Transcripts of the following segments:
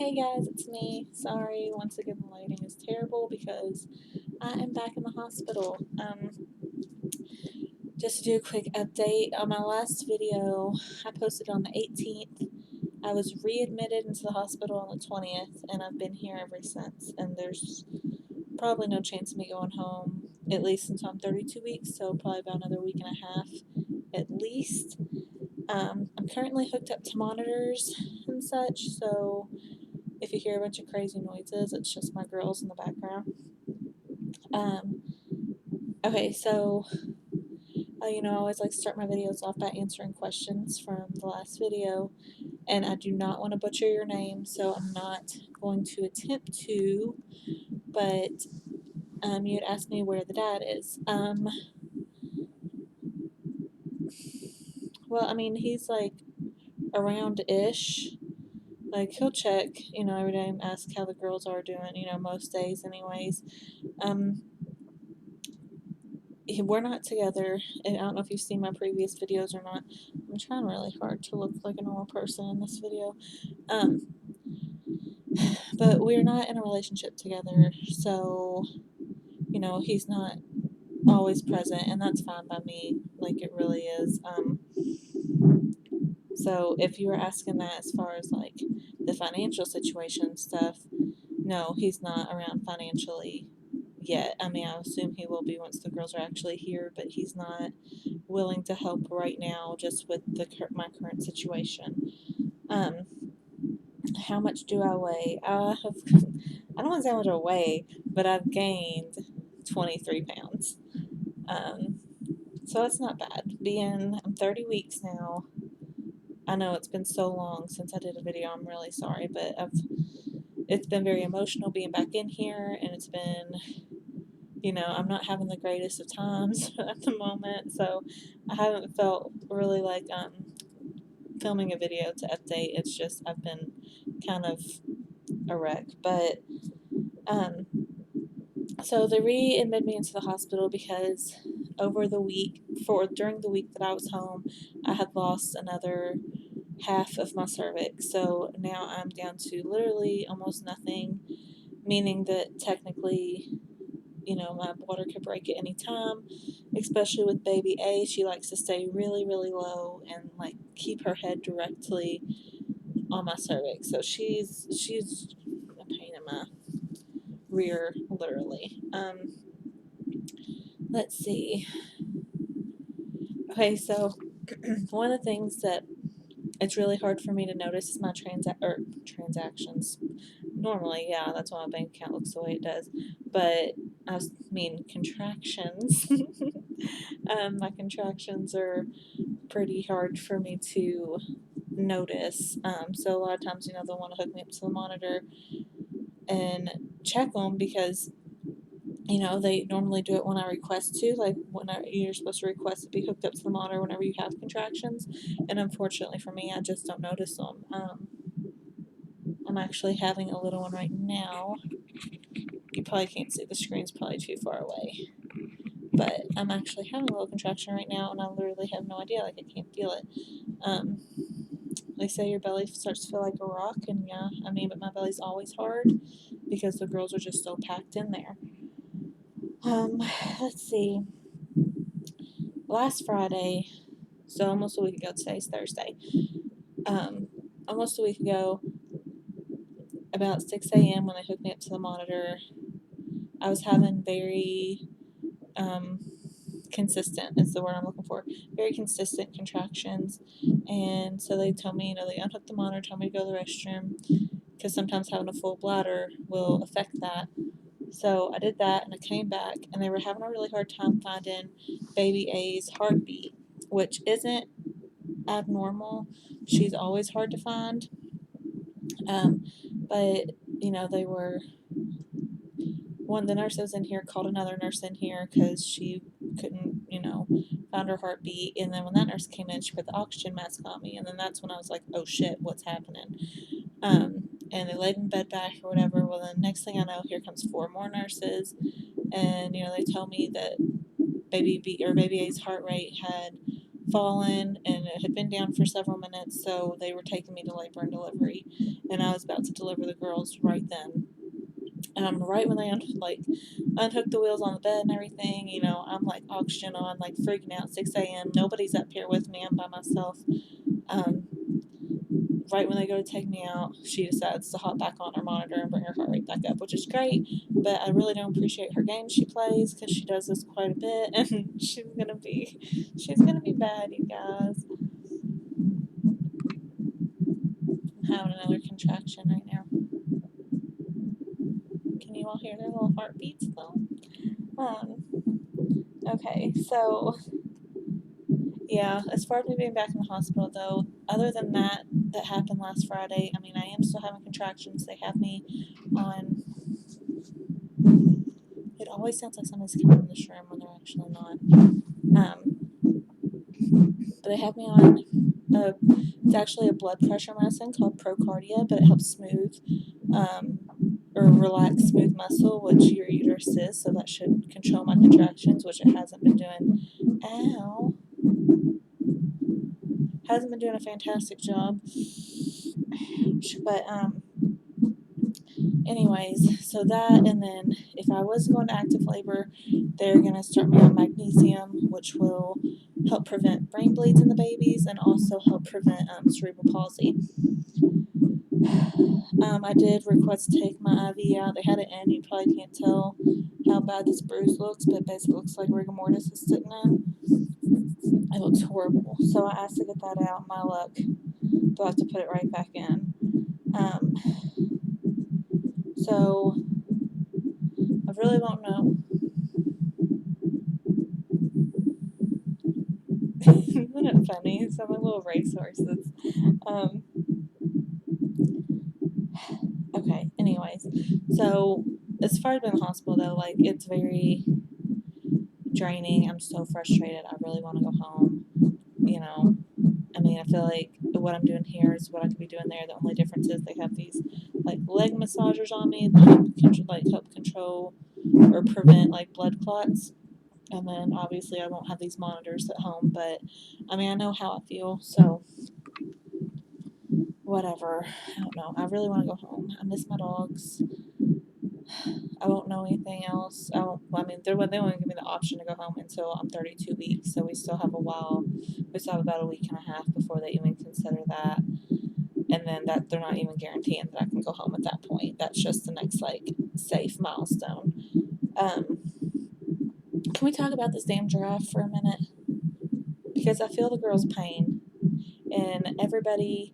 Hey guys, it's me. Sorry, once again the lighting is terrible because I am back in the hospital. Just to do a quick update on my last video, I posted on the 18th. I was readmitted into the hospital on the 20th, and I've been here ever since. And there's probably no chance of me going home, at least until I'm 32 weeks, so probably about another week and a half at least. I'm currently hooked up to monitors and such, so if you hear a bunch of crazy noises, it's just my girls in the background. Um, okay, so I always like to start my videos off by answering questions from the last video, and I do not want to butcher your name, so I'm not going to attempt to. But you had asked me where the dad is. Well, I mean, he's like around-ish. Like he'll check, every day and ask how the girls are doing. Most days, anyways. Um, we're not together, and I don't know if you've seen my previous videos or not. I'm trying really hard to look like a normal person in this video. Um, but we're not in a relationship together, so, he's not always present, and that's fine by me. Like, it really is. So if you were asking that as far as, like, the financial situation stuff, no, he's not around financially yet. I mean, I assume he will be once the girls are actually here, but he's not willing to help right now just with my current situation. Um, how much do I weigh? I don't want to say how much I weigh, but I've gained 23 pounds. Um, so it's not bad. I'm 30 weeks now. I know it's been so long since I did a video. I'm really sorry, but it's been very emotional being back in here, and it's been, I'm not having the greatest of times at the moment, so I haven't felt really like filming a video to update. It's just I've been kind of a wreck. But so they readmitted me into the hospital because during the week that I was home, I had lost another half of my cervix. So now I'm down to literally almost nothing, meaning that technically, my water could break at any time, especially with baby A. She likes to stay really, really low and like keep her head directly on my cervix. So she's a pain in my rear, literally. Let's see. Okay, so one of the things that it's really hard for me to notice is my transactions. Normally, yeah, that's why my bank account looks the way it does. But mean contractions. My contractions are pretty hard for me to notice. So a lot of times, they'll want to hook me up to the monitor and check them because they normally do it when I request to, like you're supposed to request to be hooked up to the monitor whenever you have contractions, and unfortunately for me, I just don't notice them. I'm actually having a little one right now. You probably can't see, the screen's probably too far away, but I'm actually having a little contraction right now, and I literally have no idea, like I can't feel it. They say your belly starts to feel like a rock, and yeah, I mean, but my belly's always hard because the girls are just so packed in there. Let's see. Last Friday, so almost a week ago, today's Thursday, almost a week ago, about 6 a.m. when they hooked me up to the monitor, I was having very consistent, is the word I'm looking for, very consistent contractions. And so they told me, they unhooked the monitor, told me to go to the restroom, because sometimes having a full bladder will affect that. So I did that, and I came back, and they were having a really hard time finding baby A's heartbeat, which isn't abnormal. She's always hard to find. But, they were, the nurse that was in here called another nurse in here because she couldn't, find her heartbeat. And then when that nurse came in, she put the oxygen mask on me. And then that's when I was like, oh shit, what's happening? And they laid in bed back or whatever. Well, then next thing I know, here comes 4 more nurses. And, they tell me that baby A's heart rate had fallen and it had been down for several minutes, so they were taking me to labor and delivery, and I was about to deliver the girls right then. Right when they unhooked the wheels on the bed and everything, I'm like oxygen on, like freaking out. 6 a.m. Nobody's up here with me. I'm by myself. Um, right when they go to take me out, she decides to hop back on her monitor and bring her heart rate back up, which is great. But I really don't appreciate her games she plays because she does this quite a bit, and she's gonna be bad, you guys. I'm having another contraction right now. Can you all hear their little heartbeats though? Um, okay, so yeah, as far as me being back in the hospital though, other than that happened last Friday, I mean, I am still having contractions. They have me on. It always sounds like somebody's coming in this room when they're actually not. But they have me on it's actually a blood pressure medicine called Procardia, but it helps smooth or relax smooth muscle, which your uterus is, so that should control my contractions, which it hasn't been doing. Ow. Hasn't been doing a fantastic job. But anyways, so that, and then if I was going to active labor, they're going to start me on magnesium, which will help prevent brain bleeds in the babies and also help prevent cerebral palsy. I did request to take my IV out. They had it in. You probably can't tell how bad this bruise looks, but basically it looks like rigor mortis is sitting in. It looks horrible. So I asked to get that out. My luck, they'll have to put it right back in. So I really won't know. Isn't it funny? Some little racehorses. Okay, anyways. So as far as being in the hospital though, like it's very draining. I'm so frustrated. I really want to go home. I mean, I feel like what I'm doing here is what I could be doing there. The only difference is they have these like leg massagers on me that help control or prevent like blood clots. And then obviously I won't have these monitors at home, but I mean I know how I feel, so whatever. I don't know. I really want to go home. I miss my dogs. I won't know anything else. I mean, they won't give me the option to go home until I'm 32 weeks, so we still have a while. We still have about a week and a half before they even consider that. And then that they're not even guaranteeing that I can go home at that point. That's just the next like safe milestone. Can we talk about this damn giraffe for a minute? Because I feel the girl's pain, and everybody.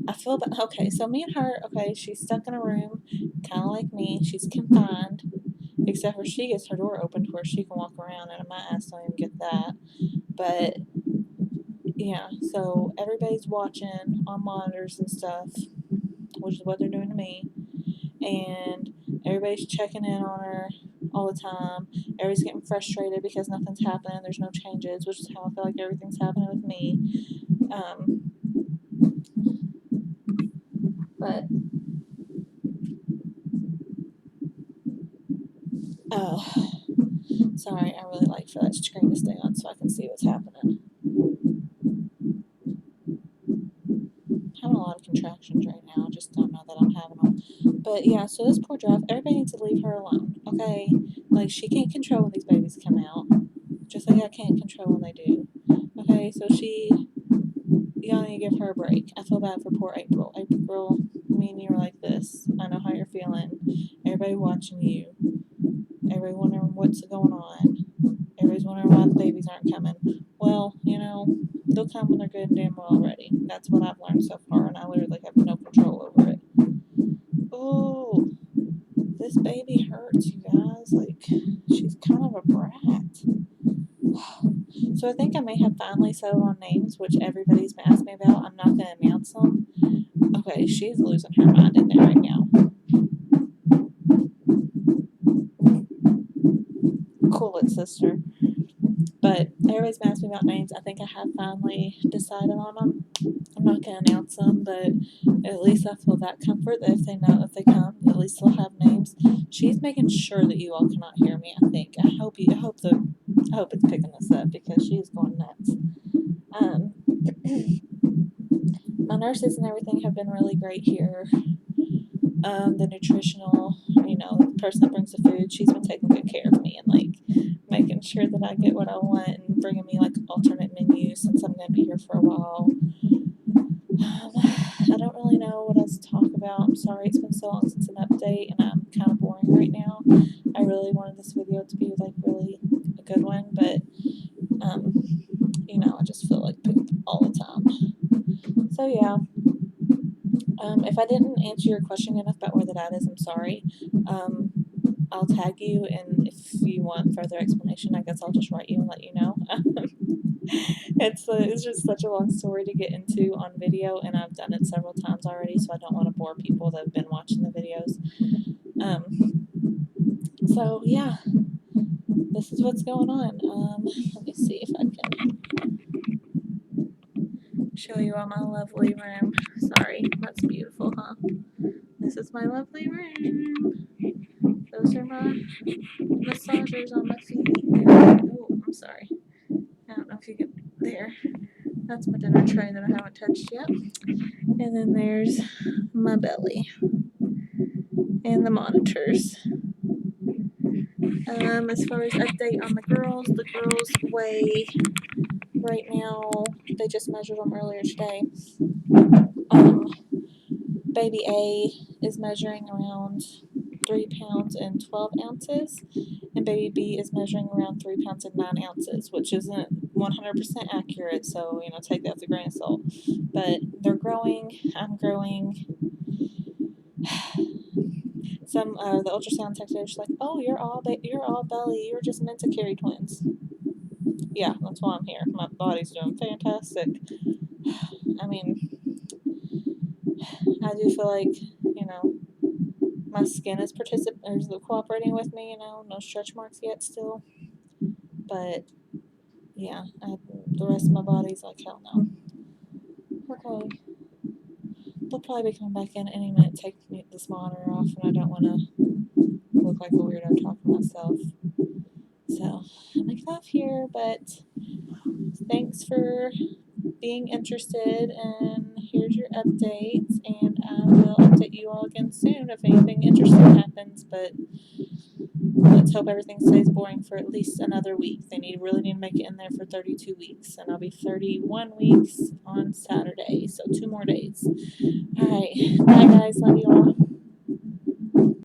I feel that. Okay, so me and her. Okay, she's stuck in a room, kind of like me. She's confined, except for she gets her door open to where she can walk around, and my ass don't even get that. But yeah, so everybody's watching on monitors and stuff, which is what they're doing to me, and everybody's checking in on her all the time. Everybody's getting frustrated because nothing's happening. There's no changes, which is how I feel like everything's happening with me. But sorry, I really like for that screen to stay on so I can see what's happening. I'm having a lot of contractions right now. I just don't know that I'm having them. But yeah, so this poor giraffe, everybody needs to leave her alone, okay? Like, she can't control when these babies come out, just like I can't control when they do. Okay, so you gotta need to give her a break. I feel bad for poor April. April, me and you are like this. I know how you're feeling. Everybody watching you. Everybody wondering what's going on. Everybody's wondering why the babies aren't coming. Well, they'll come when they're good and damn well ready. That's what I've learned so far, and I literally have no control over it. Oh, this baby hurts, you guys. Like, she's kind of a brat. So I think I may have finally settled on names, which everybody's been asking me about. I'm not going to announce them. Okay, she's losing her mind in there right now. Cool it, sister. But everybody's been asking me about names. I think I have finally decided on them. I'm not going to announce them, but at least I feel that comfort that if they come, at least they'll have names. She's making sure that you all cannot hear me, I think. I hope the I hope it's picking this up because she's going nuts. My nurses and everything have been really great here. The nutritional, the person that brings the food, she's been taking good care of me and like making sure that I get what I want and bringing me like alternate menus since I'm going to be here for a while. I don't really know what else to talk about. I'm sorry it's been so long since an update and I'm kind of boring right now. I really wanted this video to be like really a good one, but I just feel like poop all the time. So yeah. If I didn't answer your question enough about where the dad is, I'm sorry. I'll tag you, and if you want further explanation, I guess I'll just write you and let you know. It's just such a long story to get into on video, and I've done it several times already, so I don't want to bore people that have been watching the videos. So yeah, this is what's going on. Let me see if I can show you all my lovely room. Sorry, that's beautiful, huh? This is my lovely room. Those are my massagers on my feet. Oh, I'm sorry. I don't know if you can. There. That's my dinner tray that I haven't touched yet. And then there's my belly. And the monitors. As far as update on the girls weigh right now, they just measured them earlier today. Baby A is measuring around 3 pounds and 12 ounces, and baby B is measuring around 3 pounds and 9 ounces, which isn't 100% accurate, so take that with a grain of salt. But they're growing. I'm growing. The ultrasound technician was like, "Oh, you're all belly. You're just meant to carry twins." Yeah, that's why I'm here. My body's doing fantastic. I mean, I do feel like my skin is cooperating with me. No stretch marks yet still, but yeah, the rest of my body's like hell no. Okay. They'll probably be coming back in any minute, take this monitor off, and I don't want to look like a weirdo talking to myself. So I'm gonna get off here, but thanks for being interested, and here's your updates, and I will update you all again soon if anything interesting happens, but let's hope everything stays boring for at least another week. They really need to make it in there for 32 weeks, and I'll be 31 weeks on Saturday, so 2 more days. All right, bye guys, love you all.